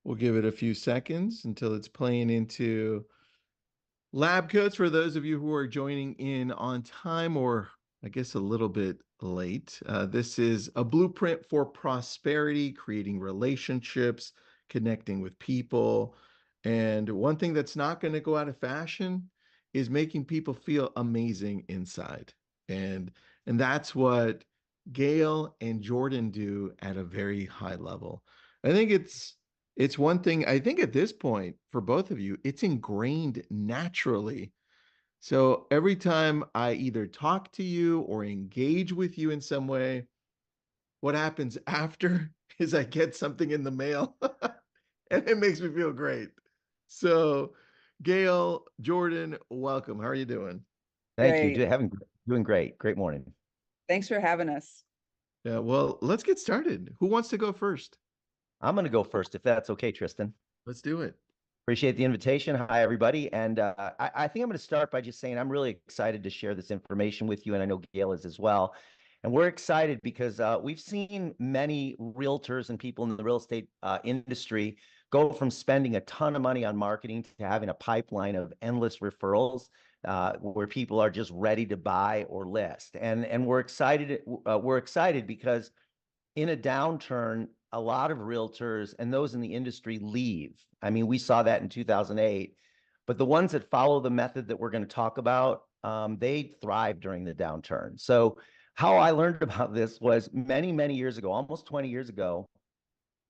We'll give it a few seconds until it's playing into lab coats for those of you who are joining in on time or I guess a little bit late. This is a blueprint for prosperity, creating relationships, connecting with people. And one thing that's not going to go out of fashion is making people feel amazing inside. And and that's what Gail and Jordan do at a very high level. I think it's one thing, I think at this point, for both of you, it's ingrained naturally. So every time I either talk to you or engage with you in some way, what happens after is I get something in the mail and it makes me feel great. So, Gail, Jordan, welcome. How are you doing? Thank you. Great. Doing great. Great morning. Thanks for having us. Yeah, well, let's get started. Who wants to go first? I'm going to go first, if that's okay, Tristan. Let's do it. Appreciate the invitation. Hi, everybody. And I think I'm going to start by just saying I'm really excited to share this information with you, and I know Gail is as well. And we're excited because we've seen many realtors and people in the real estate industry go from spending a ton of money on marketing to having a pipeline of endless referrals where people are just ready to buy or list. And we're excited. We're excited because in a downturn, a lot of realtors and those in the industry leave. I mean, we saw that in 2008, but the ones that follow the method that we're going to talk about, they thrive during the downturn. So how I learned about this was many, many years ago, almost 20 years ago,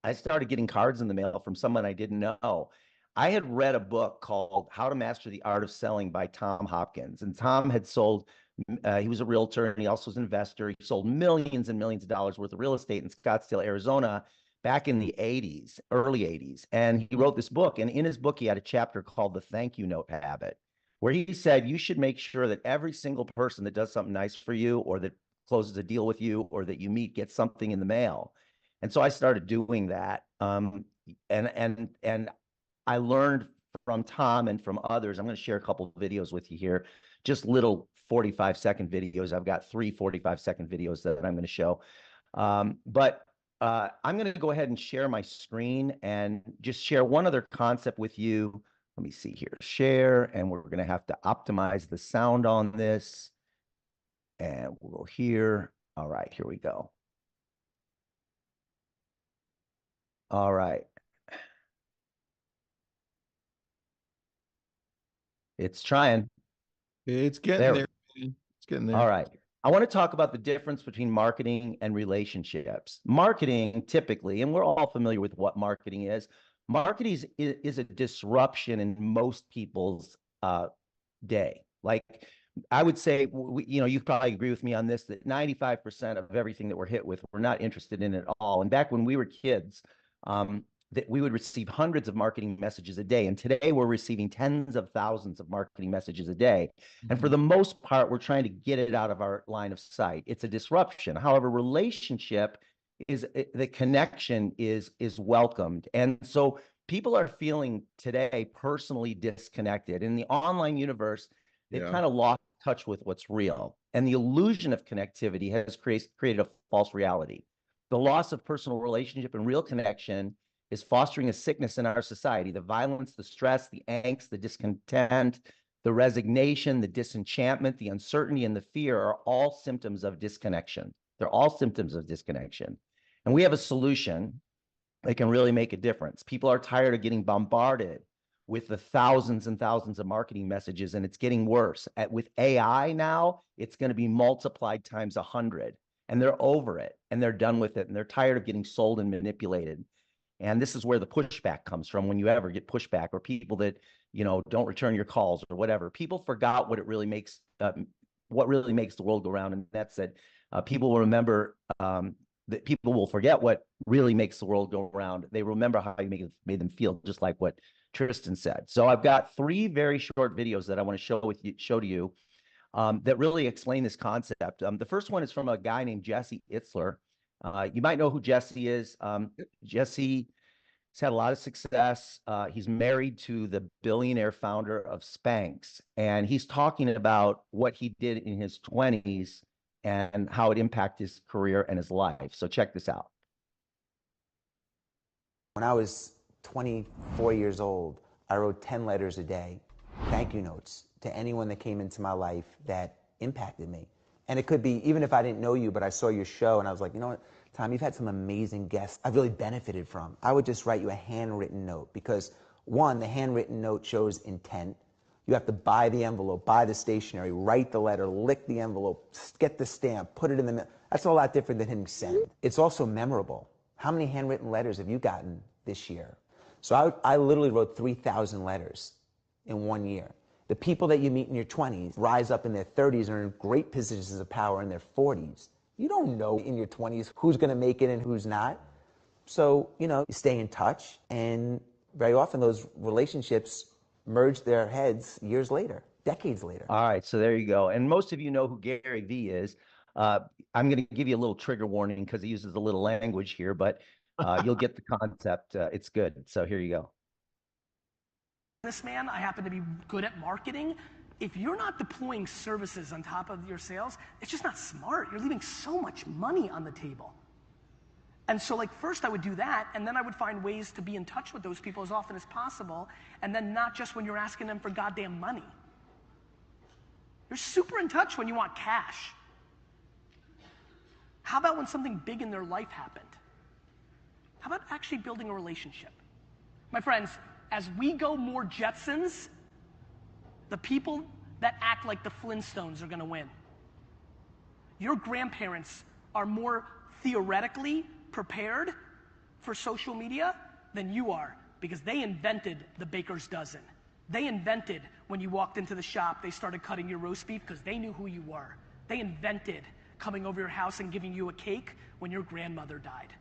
I started getting cards in the mail from someone I didn't know. I had read a book called How to Master the Art of Selling by Tom Hopkins. And Tom had sold, he was a realtor and he also was an investor. He sold millions and millions of dollars worth of real estate in Scottsdale, Arizona back in the 80s, early 80s. And he wrote this book. And in his book, he had a chapter called The Thank You Note Habit, where he said you should make sure that every single person that does something nice for you or that closes a deal with you or that you meet gets something in the mail. And so I started doing that. And I learned from Tom and from others. I'm going to share a couple of videos with you here, just little 45-second videos. I've got 3 45-second videos that I'm going to show. But I'm going to go ahead and share my screen and just share one other concept with you. Let me see here, share, and we're going to have to optimize the sound on this. And we'll go here. All right, here we go. All right. It's trying. It's getting there. It's getting there. All right. I want to talk about the difference between marketing and relationships. Marketing typically, and we're all familiar with what marketing is. Marketing is a disruption in most people's day. Like I would say, you probably agree with me on this, that 95% of everything that we're hit with, we're not interested in at all. And back when we were kids, that we would receive hundreds of marketing messages a day. And today we're receiving tens of thousands of marketing messages a day. And for the most part, we're trying to get it out of our line of sight. It's a disruption. However, relationship is the connection is welcomed. And so people are feeling today personally disconnected. In the online universe, they've kind of lost touch with what's real. And the illusion of connectivity has created a false reality. The loss of personal relationship and real connection is fostering a sickness in our society. The violence, the stress, the angst, the discontent, the resignation, the disenchantment, the uncertainty, and the fear are all symptoms of disconnection. They're all symptoms of disconnection. And we have a solution that can really make a difference. People are tired of getting bombarded with the thousands and thousands of marketing messages, and it's getting worse. With AI now, it's going to be multiplied times 100, and they're over it, and they're done with it, and they're tired of getting sold and manipulated. And this is where the pushback comes from when you ever get pushback or people that, don't return your calls or whatever. People forgot what really makes the world go round. And that's that people will remember that people will forget what really makes the world go round. They remember how you made them feel, just like what Tristan said. So I've got 3 very short videos that I want to show to you that really explain this concept. The first one is from a guy named Jesse Itzler. You might know who Jesse is. Jesse has had a lot of success. He's married to the billionaire founder of Spanx, and he's talking about what he did in his 20s and how it impacted his career and his life. So check this out. When I was 24 years old, I wrote 10 letters a day, thank you notes, to anyone that came into my life that impacted me. And it could be, even if I didn't know you, but I saw your show and I was like, you know what, Tom, you've had some amazing guests I've really benefited from. I would just write you a handwritten note because, one, the handwritten note shows intent. You have to buy the envelope, buy the stationery, write the letter, lick the envelope, get the stamp, put it in the mail. That's a lot different than hitting send. It's also memorable. How many handwritten letters have you gotten this year? So I literally wrote 3,000 letters in 1 year. The people that you meet in your 20s rise up in their 30s and are in great positions of power in their 40s. You don't know in your 20s who's going to make it and who's not. So, you stay in touch, and very often those relationships merge their heads years later, decades later. All right, so there you go. And most of you know who Gary Vee is. I'm going to give you a little trigger warning because he uses a little language here, but you'll get the concept. It's good. So here you go. Businessman, I happen to be good at marketing. If you're not deploying services on top of your sales, it's just not smart. You're leaving so much money on the table. And so first I would do that, and then I would find ways to be in touch with those people as often as possible, and then not just when you're asking them for goddamn money. You're super in touch when you want cash. How about when something big in their life happened? How about actually building a relationship? My friends, as we go more Jetsons, the people that act like the Flintstones are gonna win. Your grandparents are more theoretically prepared for social media than you are because they invented the baker's dozen. They invented when you walked into the shop, they started cutting your roast beef because they knew who you were. They invented coming over your house and giving you a cake when your grandmother died.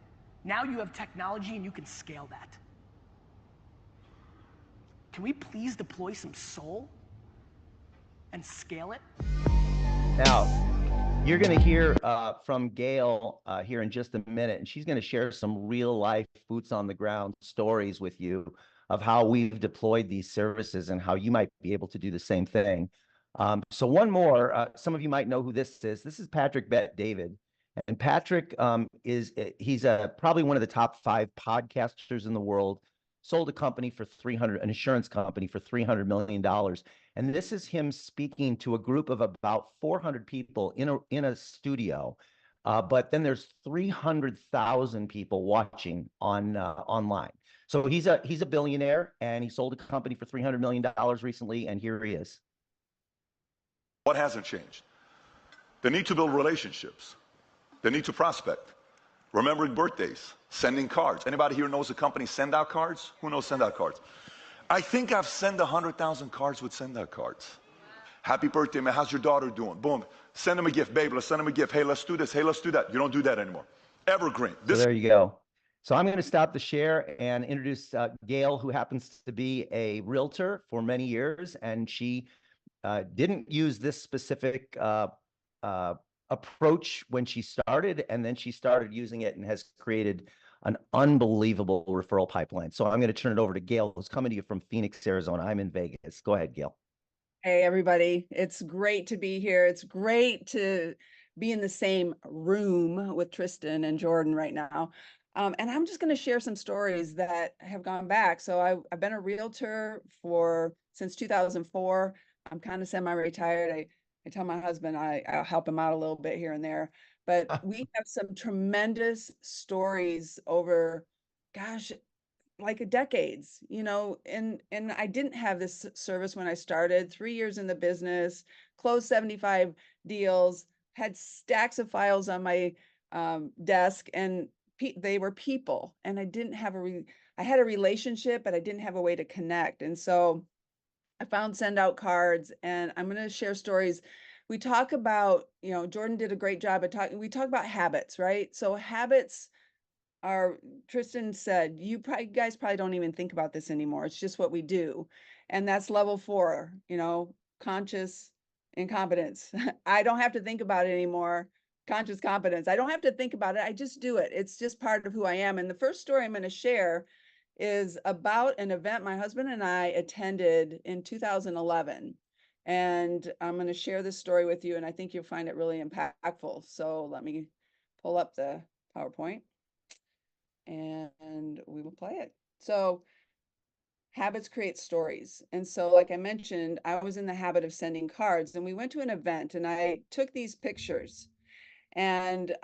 Now you have technology and you can scale that. Can we please deploy some soul and scale it? Now, you're going to hear from Gail here in just a minute, and she's going to share some real life boots on the ground stories with you of how we've deployed these services and how you might be able to do the same thing. So one more, some of you might know who this is. This is Patrick Bet-David. And Patrick he's probably one of the top 5 podcasters in the world, sold an insurance company for $300 million. And this is him speaking to a group of about 400 people in a studio. But then there's 300,000 people watching online. So he's a billionaire, and he sold a company for $300 million recently, and here he is. What hasn't changed? The need to build relationships, the need to prospect, remembering birthdays, sending cards. Anybody here knows the company SendOutCards? Who knows SendOutCards? I think I've sent 100,000 cards with SendOutCards. Happy birthday, man. How's your daughter doing? Boom. Send them a gift, babe. Let's send them a gift. Hey, let's do this. Hey, let's do that. You don't do that anymore. Evergreen. So there you go. So I'm going to stop the share and introduce Gail, who happens to be a realtor for many years, and she didn't use this specific approach when she started, and then she started using it and has created an unbelievable referral pipeline. So I'm going to turn it over to Gail, who's coming to you from Phoenix, Arizona. I'm in Vegas. Go ahead, Gail. Hey, everybody. It's great to be here. It's great to be in the same room with Tristan and Jordan right now. And I'm just going to share some stories that have gone back. So I've been a realtor since 2004. I'm kind of semi-retired. I tell my husband I'll help him out a little bit here and there. But we have some tremendous stories over, gosh, like decades, and I didn't have this service when I started. 3 years in the business, closed 75 deals, had stacks of files on my desk, and they were people, and I didn't have I had a relationship, but I didn't have a way to connect. And so I found SendOutCards, and I'm going to share stories. We talk about, Jordan did a great job at we talk about habits, right? So habits Tristan said, you guys probably don't even think about this anymore. It's just what we do. And that's level 4, conscious incompetence. I don't have to think about it anymore. Conscious competence. I don't have to think about it. I just do it. It's just part of who I am. And the first story I'm going to share is about an event my husband and I attended in 2011. And I'm going to share this story with you, and I think you'll find it really impactful. So let me pull up the PowerPoint, and we will play it. So habits create stories. And so, like I mentioned, I was in the habit of sending cards, and we went to an event and I took these pictures, and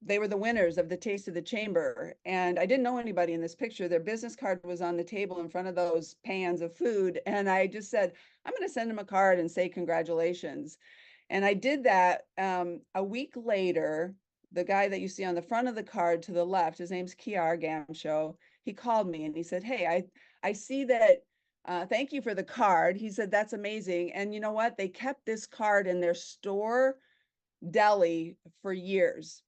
they were the winners of the Taste of the Chamber. And I didn't know anybody in this picture. Their business card was on the table in front of those pans of food. And I just said, I'm going to send them a card and say congratulations. And I did that. A week later, the guy that you see on the front of the card to the left, his name's Kiar Gamshow, he called me and he said, hey, I see that, thank you for the card. He said, that's amazing. And you know what? They kept this card in their store deli for years,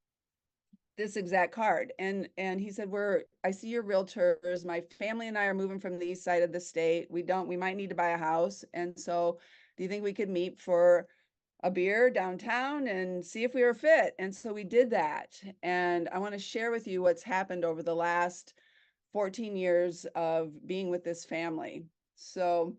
this exact card. And he said, I see your realtors. My family and I are moving from the east side of the state. We might need to buy a house. And so do you think we could meet for a beer downtown and see if we were fit? And so we did that. And I want to share with you what's happened over the last 14 years of being with this family. So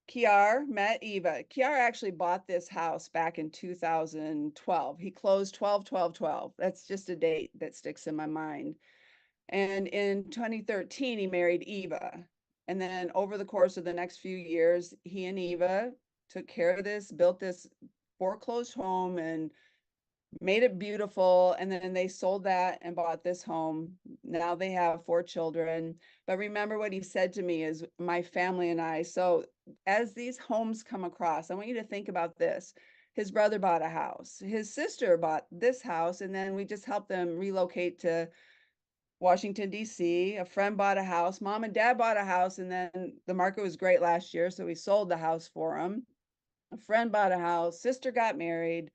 Kiar met Eva. Kiar actually bought this house back in 2012. He closed 12/12/12. That's just a date that sticks in my mind. And in 2013, he married Eva. And then over the course of the next few years, he and Eva took care of this, built this foreclosed home and made it beautiful. And then they sold that and bought this home. Now they have 4 children. But remember what he said to me is my family and I. So as these homes come across, I want you to think about this. His brother bought a house. His sister bought this house. And then we just helped them relocate to Washington, D.C. A friend bought a house. Mom and dad bought a house. And then the market was great last year. So we sold the house for them. A friend bought a house. Sister got married.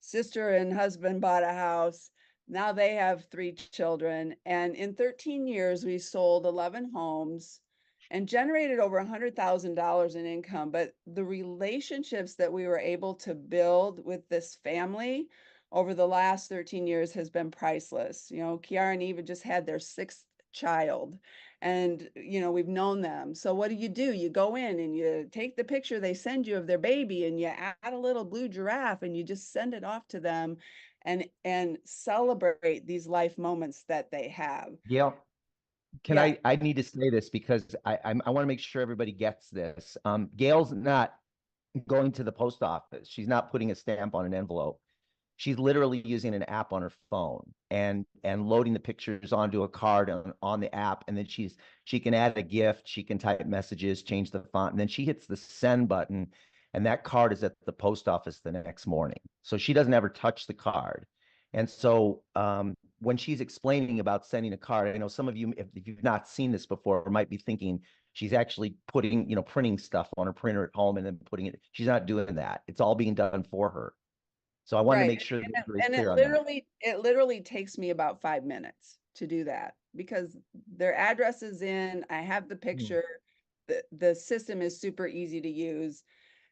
Sister and husband bought a house. Now they have 3 children. And in 13 years, we sold 11 homes and generated over $100,000 in income. But the relationships that we were able to build with this family over the last 13 years has been priceless. You know, Kiara and Eva just had their 6th child, and we've known them. So what do? You go in and you take the picture they send you of their baby, and you add a little blue giraffe, and you just send it off to them and celebrate these life moments that they have. Gail, Yeah, I need to say this because I want to make sure everybody gets this. Gail's not going to the post office. She's not putting a stamp on an envelope. She's literally using an app on her phone and loading the pictures onto a card on the app. And then she can add a gift, she can type messages, change the font, and then she hits the send button, and that card is at the post office the next morning. So she doesn't ever touch the card. And so when she's explaining about sending a card, I know some of you, if you've not seen this before, might be thinking she's actually printing stuff on her printer at home and then putting it. She's not doing that. It's all being done for her. So I wanted to right. make sure that And, we're and clear on that. it literally takes me about 5 minutes to do that because their address is in. I have the picture. The system is super easy to use.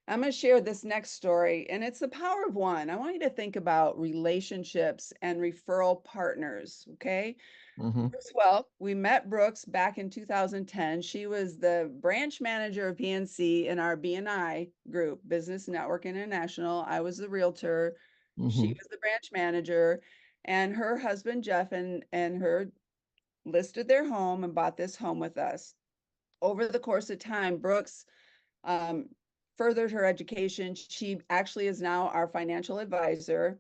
I'm going to share this next story, and it's the power of one. I want you to think about relationships and referral partners, okay? Mm-hmm. Well, we met Brooks back in 2010. She was the branch manager of PNC in our BNI group, Business Network International. I was the realtor. She Mm-hmm. was the branch manager, and her husband, Jeff, and her listed their home and bought this home with us. Over the course of time, Brooks um, furthered her education. She actually is now our financial advisor.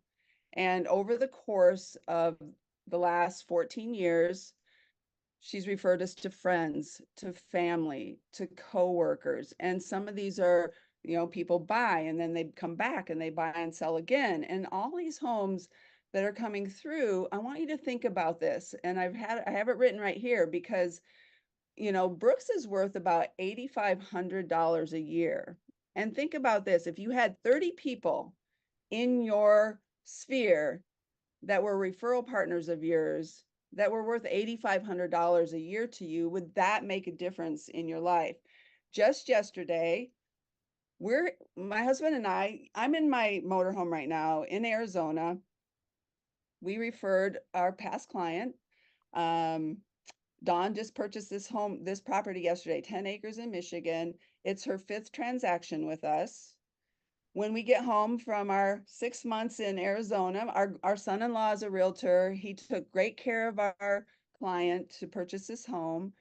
And over the course of the last 14 years, she's referred us to friends, to family, to coworkers. And some of these are, people buy and then they come back and they buy and sell again. And all these homes that are coming through, I want you to think about this. And I have it written right here because Brooks is worth about $8,500 a year. And think about this, if you had 30 people in your sphere that were referral partners of yours that were worth $8,500 a year to you, would that make a difference in your life? Just yesterday, my husband and I'm in my motorhome right now in Arizona. We referred our past client. Dawn just purchased this property yesterday, 10 acres in Michigan. It's her 5th transaction with us. When we get home from our 6 months in Arizona, our son-in-law is a realtor. He took great care of our client to purchase this home.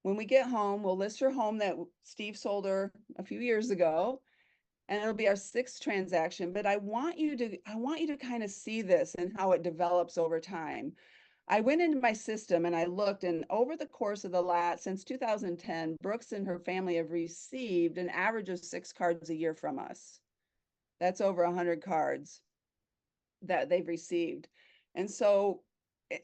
When we get home, we'll list her home that Steve sold her a few years ago, and it'll be our 6th transaction. But I want you to kind of see this and how it develops over time. I went into my system and I looked, and over the course of since 2010, Brooks and her family have received an average of 6 cards a year from us. That's over 100 cards that they've received. And so,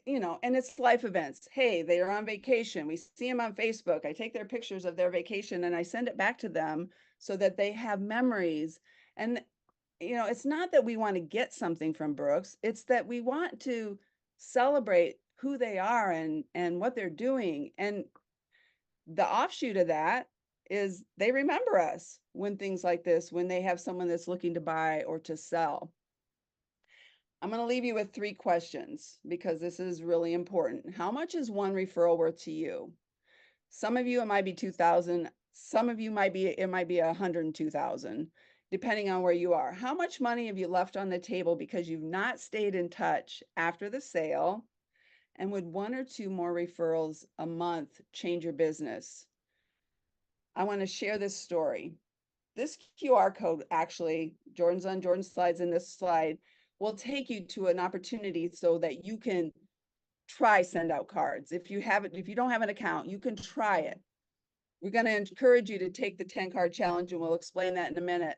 and it's life events. Hey, they are on vacation. We see them on Facebook. I take their pictures of their vacation and I send it back to them so that they have memories. And, it's not that we want to get something from Brooks. It's that we want to celebrate who they are and what they're doing. And the offshoot of that is they remember us when things like this, when they have someone that's looking to buy or to sell. I'm going to leave you with 3 questions because this is really important. How much is one referral worth to you? Some of you, it might be 2,000. Some of you it might be 102,000, depending on where you are. How much money have you left on the table because you've not stayed in touch after the sale? And would 1 or 2 more referrals a month change your business? I want to share this story. This QR code, actually, Jordan's on Jordan's slides, in this slide, will take you to an opportunity so that you can try SendOutCards. If you don't have an account, you can try it. We're going to encourage you to take the 10-card challenge, and we'll explain that in a minute.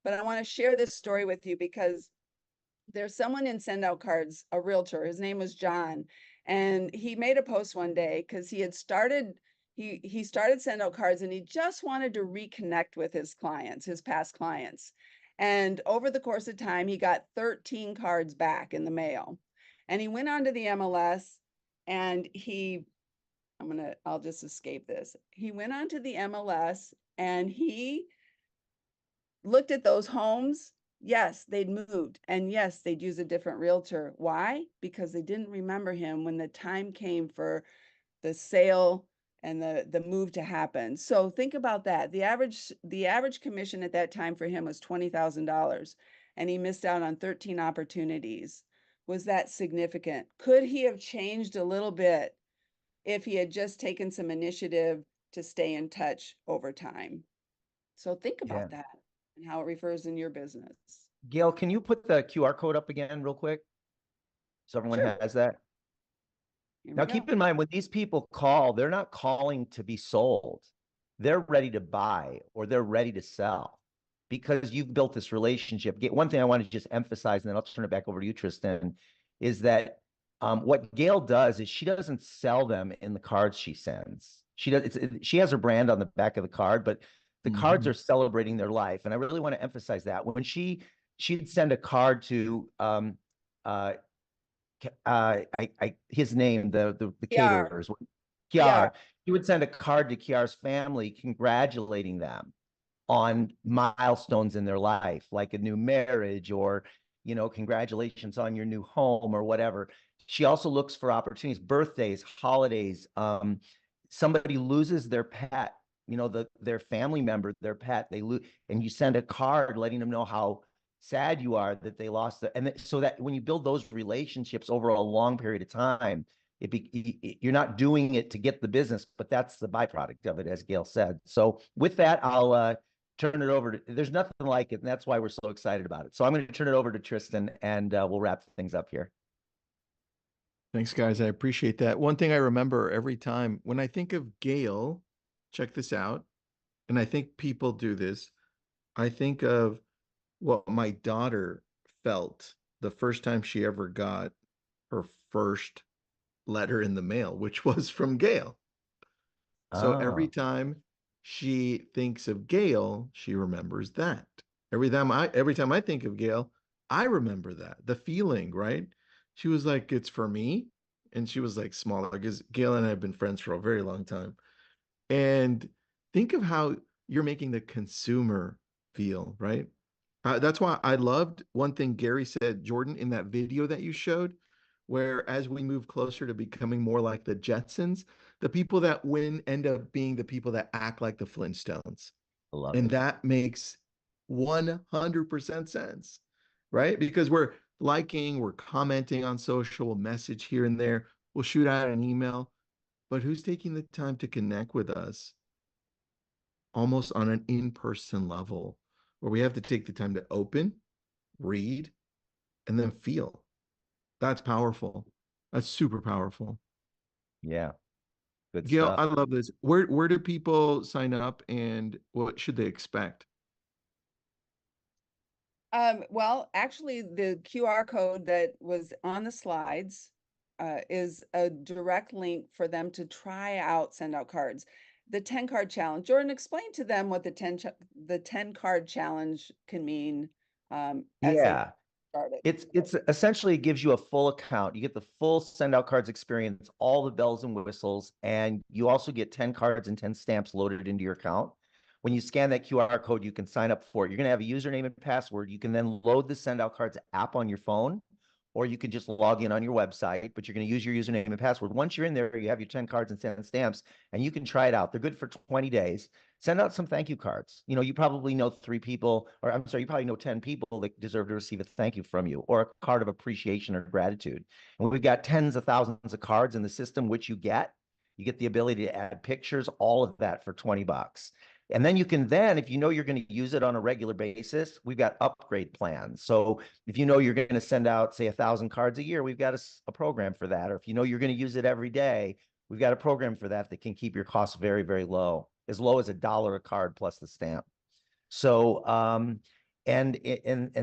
But I want to share this story with you because there's someone in SendOutCards, a realtor. His name was John, and he made a post one day because he started SendOutCards, and he just wanted to reconnect with his clients, his past clients. And over the course of time, he got 13 cards back in the mail. And he went onto the MLS and I'll just escape this. He went onto the MLS and he looked at those homes. Yes, they'd moved. And yes, they'd use a different realtor. Why? Because they didn't remember him when the time came for the sale and the move to happen. So think about that. The average commission at that time for him was $20,000, and he missed out on 13 opportunities. Was that significant? Could he have changed a little bit if he had just taken some initiative to stay in touch over time? So think about that and how it refers in your business. Gail, can you put the QR code up again real quick so everyone Sure. has that? Now, keep in mind, when these people call, they're not calling to be sold. They're ready to buy or they're ready to sell because you've built this relationship. One thing I want to just emphasize, and then I'll turn it back over to you, Tristan, is that what Gail does is she doesn't sell them in the cards she sends. She has her brand on the back of the card, but the cards are celebrating their life. And I really want to emphasize that. When she'd send a card to his name, the caterers, Kiar. He would send a card to Kiar's family congratulating them on milestones in their life, like a new marriage or, congratulations on your new home or whatever. She also looks for opportunities, birthdays, holidays. Somebody loses their pet, their family member, their pet, they lose, and you send a card letting them know how sad you are that they lost it. And so that when you build those relationships over a long period of time, you're not doing it to get the business, but that's the byproduct of it, as Gail said. So with that, I'll turn it over to, there's nothing like it, and that's why we're so excited about it. So I'm going to turn it over to Tristan, and we'll wrap things up here. Thanks, guys. I appreciate that. One thing I remember every time when I think of Gail, check this out, and I think people do this, I think of what my daughter felt the first time she ever got her first letter in the mail, which was from Gail. So every time she thinks of Gail, she remembers that. Every time I think of Gail, I remember that. The feeling, right? She was like, it's for me. And she was like smaller because Gail and I have been friends for a very long time. And think of how you're making the consumer feel, right? That's why I loved one thing Gary said, Jordan, in that video that you showed, where as we move closer to becoming more like the Jetsons, the people that win end up being the people that act like the Flintstones. I love And it. that makes 100% sense, right? Because we're commenting on social, we'll message here and there, we'll shoot out an email, but who's taking the time to connect with us almost on an in-person level where we have to take the time to open, read, and then feel? That's powerful. That's super powerful. Yeah, good Gail, stuff. I love this. Where do people sign up and what should they expect? Well, actually, the QR code that was on the slides is a direct link for them to try out SendOutCards. The 10 card challenge. Jordan, explain to them what the 10 card challenge can mean as they Yeah. start it. It's essentially gives you a full account. You get the full send out cards experience, all the bells and whistles, and you also get 10 cards and 10 stamps loaded into your account. When you scan that QR code, you can sign up for it. You're going to have a username and password. You can then load the send out cards app on your phone, or you can just log in on your website, but you're going to use your username and password. Once you're in there, you have your 10 cards and 10 stamps, and you can try it out. They're good for 20 days. Send out some thank you cards. You know, you probably know 3 people, or I'm sorry, you probably know 10 people that deserve to receive a thank you from you or a card of appreciation or gratitude. And we've got tens of thousands of cards in the system, which you get. You get the ability to add pictures, all of that for 20 bucks. And then you can then, if you know you're going to use it on a regular basis, we've got upgrade plans. So if you know you're going to send out, say, 1,000 cards a year, we've got a program for that. Or if you know you're going to use it every day, we've got a program for that that can keep your costs very, very low as $1 a card plus the stamp. So and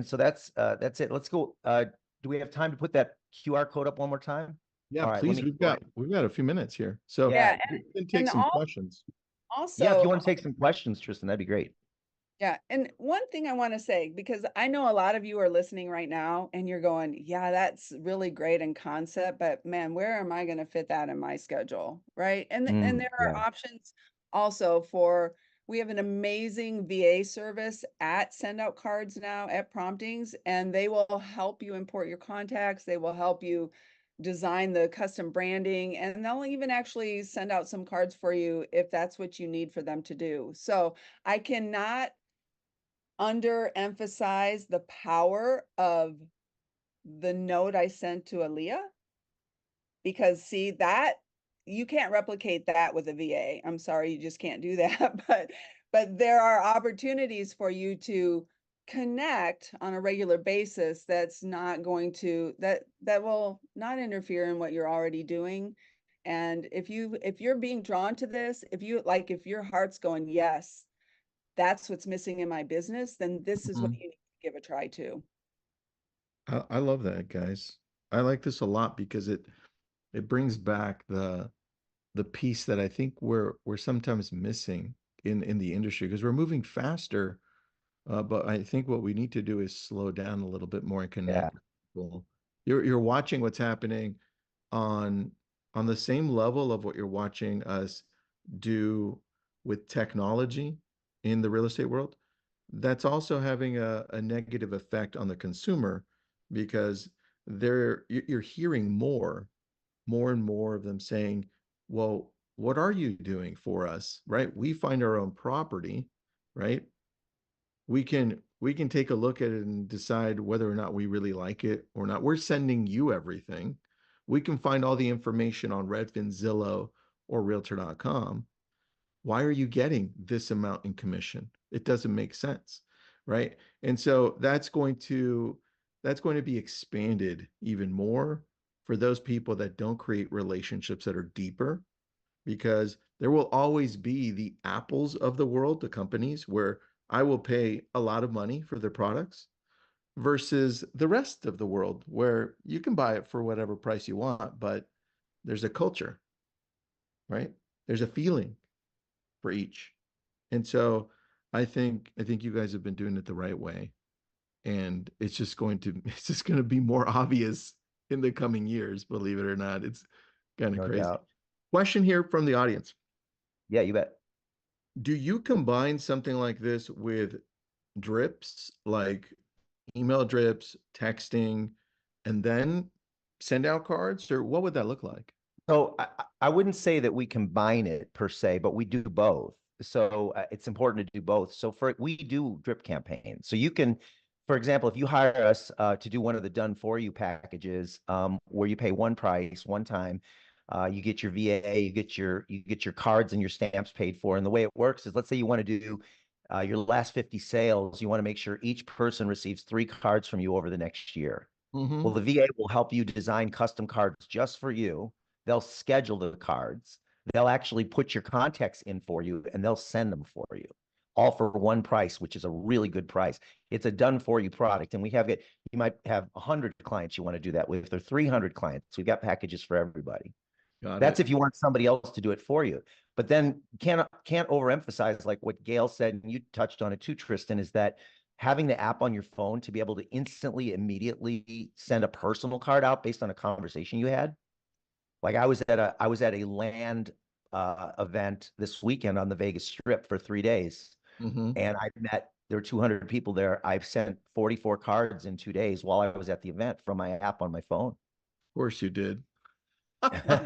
so that's it. Let's go. Do we have time to put that QR code up one more time? Yeah, All right, let please. me We've got a few minutes here. So yeah. Yeah, we can take and some questions. Yeah, if also you want to take some questions, Tristan, that'd be great. yeah, and one thing I want to say, because I know a lot of you are listening right now and you're going, yeah, that's really great in concept, but man, where am I going to fit that in my schedule? Right. And there Yeah. are options also for, we have an amazing VA service at Send Out Cards now at Promptings, and they will help you import your contacts. They will help you design the custom branding, and they'll even actually send out some cards for you if that's what you need for them to do. So I cannot underemphasize the power of the note I sent to Aaliyah, because see that you can't replicate that with a VA. I'm sorry, you just can't do that. But there are opportunities for you to connect on a regular basis that's not going to that will not interfere in what you're already doing. And if you're being drawn to this, if your heart's going, yes, that's what's missing in my business, then this is what Mhm. you need to give a try to. I love that, guys. I like this a lot because it brings back the piece that I think we're sometimes missing in the industry because we're moving faster. But I think what we need to do is slow down a little bit more and Yeah. connect with people. You're watching what's happening on on the same level of what you're watching us do with technology in the real estate world. That's also having a negative effect on the consumer because you're hearing more and more of them saying, well, what are you doing for us? Right? We find our own property, right? We can take a look at it and decide whether or not we really like it or not. We're sending you everything. We can find all the information on Redfin, Zillow, or Realtor.com. Why are you getting this amount in commission? It doesn't make sense, right? And so that's going to be expanded even more for those people that don't create relationships that are deeper, because there will always be the Apples of the world, the companies where I will pay a lot of money for their products versus the rest of the world where you can buy it for whatever price you want, but there's a culture, right? There's a feeling for each. And so I think you guys have been doing it the right way. And it's just going to be more obvious in the coming years, believe it or not. It's kind of No crazy. doubt. Question here from the audience. Yeah, you bet. Do you combine something like this with drips, like email drips, texting, and then send out cards, or what would that look like? So I wouldn't say that we combine it per se, but we do both. So it's important to do both. So we do drip campaigns. So you can, for example, if you hire us to do one of the done for you packages, where you pay one price one time, You get your VA, you get your cards and your stamps paid for. And the way it works is, let's say you want to do your last 50 sales, you want to make sure each person receives 3 cards from you over the next year. Mm-hmm. Well, the VA will help you design custom cards just for you. They'll schedule the cards. They'll actually put your contacts in for you, and they'll send them for you, all for one price, which is a really good price. It's a done for you product. And we have it, you might have 100 clients you want to do that with, or 300 clients. We've got packages for everybody. Got That's it. if you want somebody else to do it for you. But then can't overemphasize, like what Gail said, and you touched on it too, Tristan, is that having the app on your phone to be able to instantly, immediately send a personal card out based on a conversation you had. Like I was at a land event this weekend on the Vegas Strip for 3 days, Mm-hmm. Of and there were 200 people there. I've sent 44 cards in 2 days while I was at the event from my app on my phone. course you did. Well,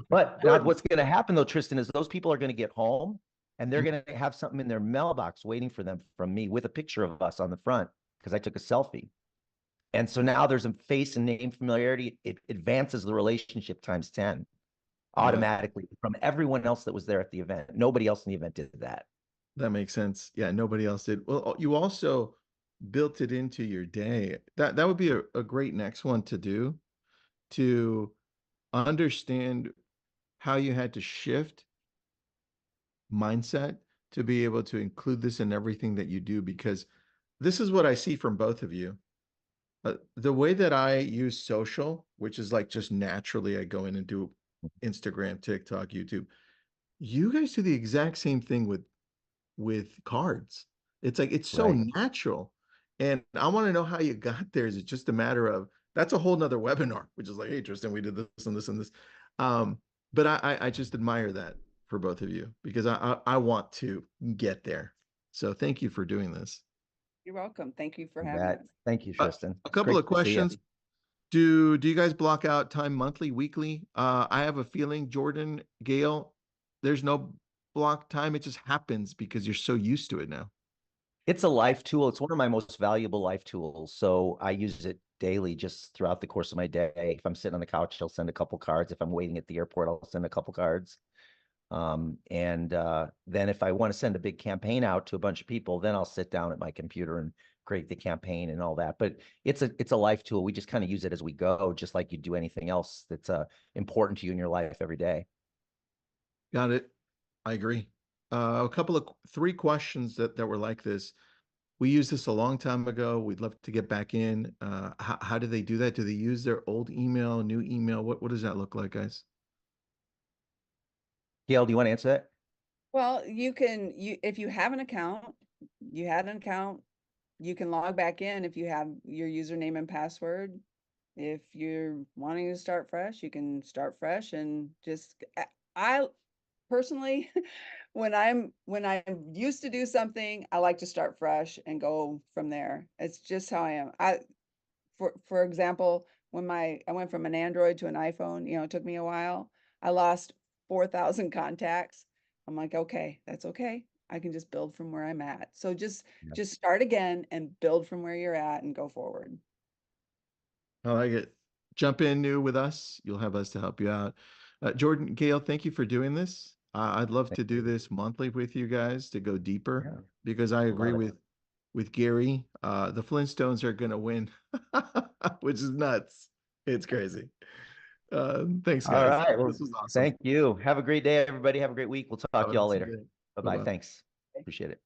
But now Jordan. what's going to happen though, Tristan, is those people are going to get home and they're going to have something in their mailbox waiting for them from me with a picture of us on the front because I took a selfie. And so now there's a face and name familiarity. It advances the relationship times 10 Yeah, automatically from everyone else that was there at the event. Nobody else in the event did that. that makes sense. Yeah, nobody else did. Well, you also built it into your day. That would be a great next one to do, to understand how you had to shift mindset to be able to include this in everything that you do, because this is what I see from both of you. The way that I use social, which is like just naturally I go in and do Instagram, TikTok, YouTube. You guys do the exact same thing with cards. It's like it's so Right. natural. And I want to know how you got there. Is it just a matter of that's a whole nother webinar, which is like, hey, Tristan, we did this and this and this. Um, but I just admire that for both of you because I want to get there. So thank you for doing this. You're welcome. Thank you for having That. us. Thank you, Tristan. A It's couple great of to see you. questions. Do you guys block out time monthly, weekly? I have a feeling, Jordan, Gail, there's no block time. It just happens because you're so used to it now. It's a life tool. It's one of my most valuable life tools. So I use it daily just throughout the course of my day. If I'm sitting on the couch, I'll send a couple cards. If I'm waiting at the airport, I'll send a couple cards. Then if I want to send a big campaign out to a bunch of people, then I'll sit down at my computer and create the campaign and all that. But it's a life tool. We just kind of use it as we go, just like you do anything else that's important to you in your life every day. Got it. I agree. A couple of 3 questions that were like this. We used this a long time ago. We'd love to get back in. How do they do that? Do they use their old email, new email? What does that look like, guys? Gail, do you want to answer that? Well, if you have an account, you had an account, you can log back in if you have your username and password. If you're wanting to start fresh, you can start fresh and just I personally when I'm used to do something, I like to start fresh and go from there. It's just how I am. For example, when I went from an Android to an iPhone, it took me a while. I lost 4,000 contacts. I'm like, okay, that's okay. I can just build from where I'm at. So Yeah. just start again and build from where you're at and go forward. I like it. Jump in new with us. You'll have us to help you out. Jordan, Gail, thank you for doing this. I'd love to do this monthly with you guys to go deeper Yeah, because I agree love it. with Gary. The Flintstones are going to win, which is nuts. It's crazy. Thanks, All guys. right. Well, This was awesome. thank you. Have a great day, everybody. Have a great week. We'll talk Have to an you all awesome later. day. Bye-bye. Bye-bye. Thanks. Appreciate it.